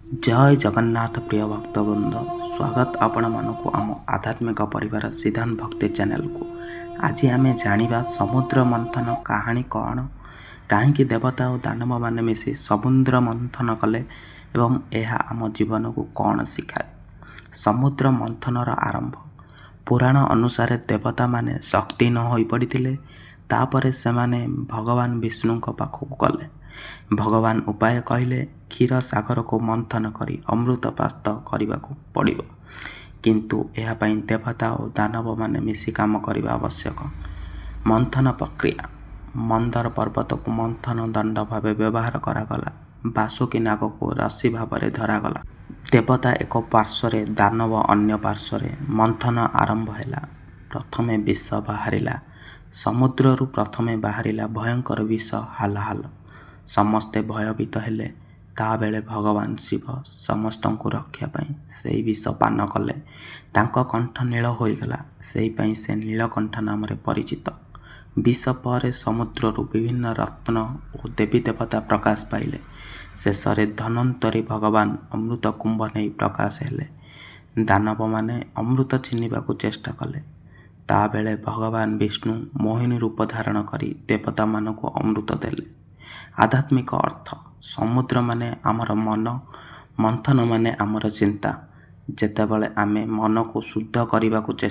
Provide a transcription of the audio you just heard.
जय जगन्नाथ प्रिय भक्तवृंद स्वागत आपण मानक आम आध्यात्मिक परिवार सिद्धांत भक्ति चैनल को। आज आम जाना समुद्र मंथन कहानी कौन, कहीं देवता और दानव मैंने मिसी समुद्र मंथन कले एवं यह आम जीवन को कौन शिखाए। समुद्र मंथनर आरंभ पुराण अनुसार देवता माने शक्तिहीन हो पड़ते, तापर से माने भगवान विष्णु पाखक गले। भगवान उपाय कहले क्षीर सागर को मंथन करी अमृत प्राप्त करने को पड़ो, किंतु यह देवता और दानव माने मिसी काम करने आवश्यक। मंथन प्रक्रिया मंदर पर्वत को मंथन दंड भाव व्यवहार करागला। बासुकी नाग को रसी भाव धरागला। देवता एक पार्श्व दानव अन्य पार्श्व मंथन आरंभ है। प्रथमे विष बाहरिला। समुद्रु प्रथमे बाहरिला भयंकर विष हाल हाल। समस्ते भयभीत हेले। ता बेले भगवान शिव समस्त को रक्षा पाई से विष पान कले। तांको कंठ नील होईगला, सेई से नीलकंठ नाम परिचित। विष पर समुद्रु विभिन्न रत्न और देवी देवता प्रकाश पाइले। शेष धनवंतरी भगवान अमृत कुंभ नहीं प्रकाश हेले। दानव माने अमृत छीनिबा को चेष्टा कले। ता बेले भगवान विष्णु मोहिनी रूप धारण करी देवता मान को अमृत देले। आध्यात्मिक अर्थ समुद्र माने आमर मन, मंथन माने आमर चिंता। जेतेबेले आमे मन को शुद्ध करने को चेष्टा